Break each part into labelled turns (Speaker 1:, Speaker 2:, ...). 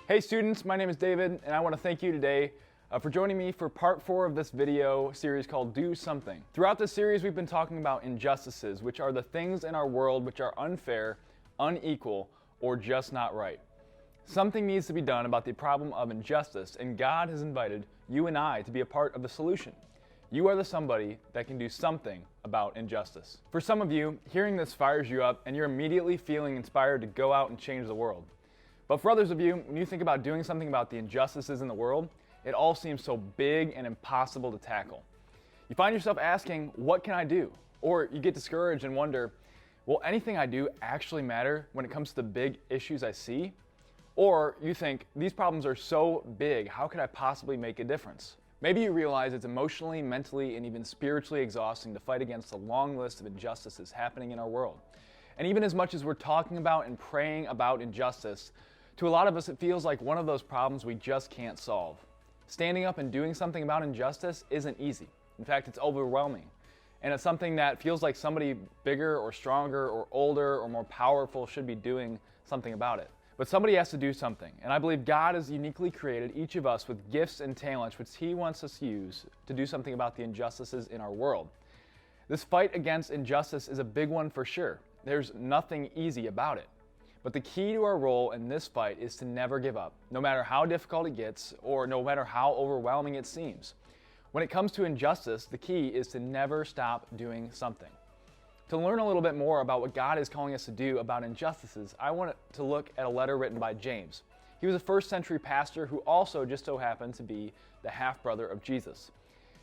Speaker 1: Hey students, my name is David, and I want to thank you today for joining me for part 4 of this video series called Do Something. Throughout this series, we've been talking about injustices, which are the things in our world which are unfair, unequal, or just not right. Something needs to be done about the problem of injustice, and God has invited you and I to be a part of the solution. You are the somebody that can do something about injustice. For some of you, hearing this fires you up, and you're immediately feeling inspired to go out and change the world. But for others of you, when you think about doing something about the injustices in the world, it all seems so big and impossible to tackle. You find yourself asking, what can I do? Or you get discouraged and wonder, will anything I do actually matter when it comes to the big issues I see? Or you think, these problems are so big, how could I possibly make a difference? Maybe you realize it's emotionally, mentally, and even spiritually exhausting to fight against the long list of injustices happening in our world. And even as much as we're talking about and praying about injustice, to a lot of us it feels like one of those problems we just can't solve. Standing up and doing something about injustice isn't easy. In fact, it's overwhelming. And it's something that feels like somebody bigger or stronger or older or more powerful should be doing something about it. But somebody has to do something. And I believe God has uniquely created each of us with gifts and talents which He wants us to use to do something about the injustices in our world. This fight against injustice is a big one for sure. There's nothing easy about it. But the key to our role in this fight is to never give up, no matter how difficult it gets or no matter how overwhelming it seems. When it comes to injustice, the key is to never stop doing something. To learn a little bit more about what God is calling us to do about injustices, I want to look at a letter written by James. He was a first century pastor who also just so happened to be the half-brother of Jesus.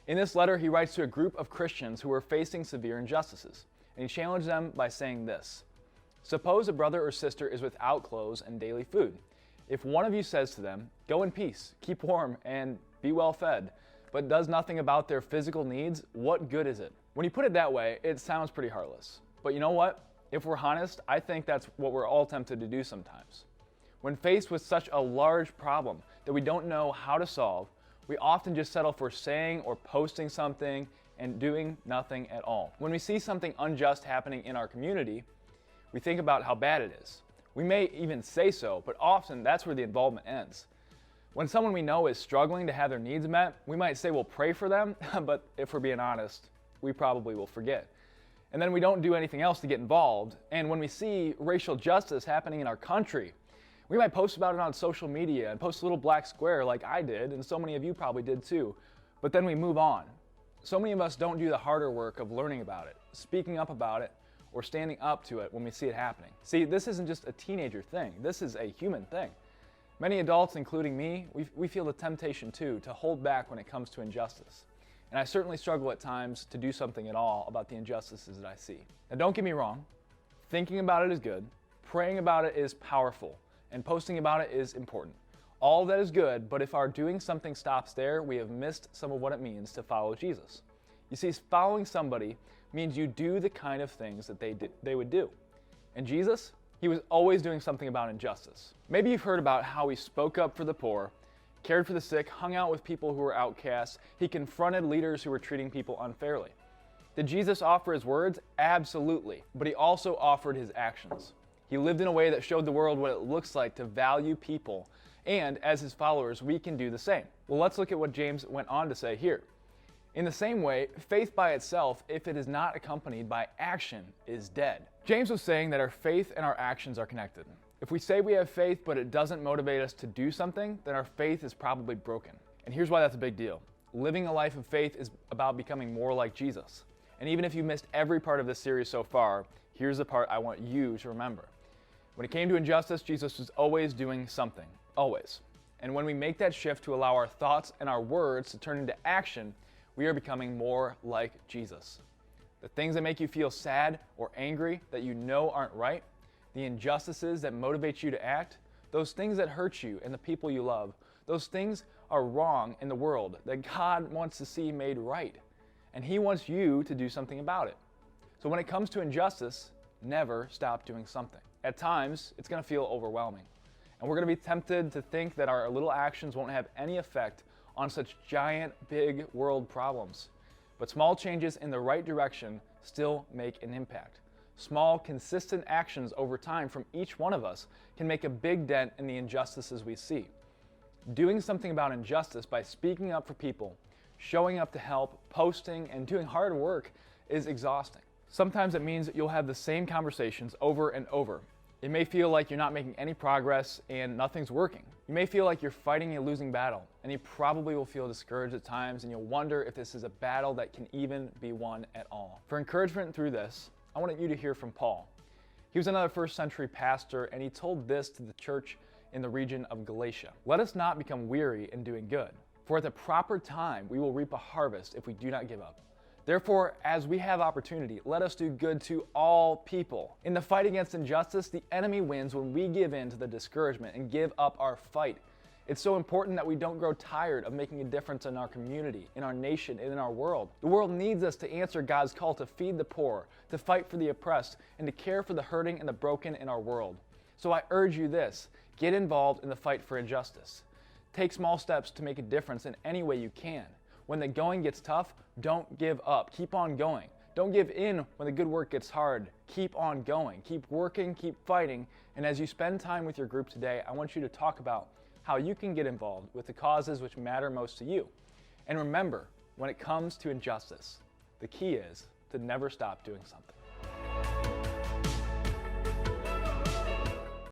Speaker 1: In this letter, he writes to a group of Christians who were facing severe injustices, and he challenged them by saying this: suppose a brother or sister is without clothes and daily food. If one of you says to them, go in peace, keep warm, and be well fed, but does nothing about their physical needs, what good is it? When you put it that way, it sounds pretty heartless. But you know what? If we're honest, I think that's what we're all tempted to do sometimes. When faced with such a large problem that we don't know how to solve, we often just settle for saying or posting something and doing nothing at all. When we see something unjust happening in our community, we think about how bad it is. We may even say so, but often that's where the involvement ends. When someone we know is struggling to have their needs met, we might say we'll pray for them, but if we're being honest, we probably will forget. And then we don't do anything else to get involved. And when we see racial justice happening in our country, we might post about it on social media and post a little black square like I did, and so many of you probably did too. But then we move on. So many of us don't do the harder work of learning about it, speaking up about it, or standing up to it when we see it happening. See, this isn't just a teenager thing. This is a human thing. Many adults, including me, we feel the temptation too to hold back when it comes to injustice. And I certainly struggle at times to do something at all about the injustices that I see. Now don't get me wrong, thinking about it is good, praying about it is powerful, and posting about it is important. All of that is good, but if our doing something stops there, we have missed some of what it means to follow Jesus. You see, following somebody means you do the kind of things that they would do. And Jesus, he was always doing something about injustice. Maybe you've heard about how he spoke up for the poor, cared for the sick, hung out with people who were outcasts. He confronted leaders who were treating people unfairly. Did Jesus offer his words? Absolutely. But he also offered his actions. He lived in a way that showed the world what it looks like to value people. And as his followers, we can do the same. Well, let's look at what James went on to say here. In the same way, faith by itself, if it is not accompanied by action, is dead. James was saying that our faith and our actions are connected. If we say we have faith, but it doesn't motivate us to do something, then our faith is probably broken. And here's why that's a big deal. Living a life of faith is about becoming more like Jesus. And even if you missed every part of this series so far, here's the part I want you to remember. When it came to injustice, Jesus was always doing something. Always. And when we make that shift to allow our thoughts and our words to turn into action, we are becoming more like Jesus. The things that make you feel sad or angry that you know aren't right, the injustices that motivate you to act, those things that hurt you and the people you love, those things are wrong in the world that God wants to see made right. And he wants you to do something about it. So when it comes to injustice, never stop doing something. At times, it's going to feel overwhelming. And we're going to be tempted to think that our little actions won't have any effect on such giant, big world problems. But small changes in the right direction still make an impact. Small, consistent actions over time from each one of us can make a big dent in the injustices we see. Doing something about injustice by speaking up for people, showing up to help, posting, and doing hard work is exhausting. Sometimes it means that you'll have the same conversations over and over. It may feel like you're not making any progress and nothing's working. You may feel like you're fighting a losing battle, and you probably will feel discouraged at times, and you'll wonder if this is a battle that can even be won at all. For encouragement through this, I wanted you to hear from Paul. He was another first century pastor, and he told this to the church in the region of Galatia. Let us not become weary in doing good, for at the proper time we will reap a harvest if we do not give up. Therefore, as we have opportunity, let us do good to all people. In the fight against injustice, the enemy wins when we give in to the discouragement and give up our fight. It's so important that we don't grow tired of making a difference in our community, in our nation, and in our world. The world needs us to answer God's call to feed the poor, to fight for the oppressed, and to care for the hurting and the broken in our world. So I urge you this: get involved in the fight for injustice. Take small steps to make a difference in any way you can. When the going gets tough, don't give up. Keep on going. Don't give in when the good work gets hard. Keep on going. Keep working, keep fighting. And as you spend time with your group today, I want you to talk about how you can get involved with the causes which matter most to you. And remember, when it comes to injustice, the key is to never stop doing something.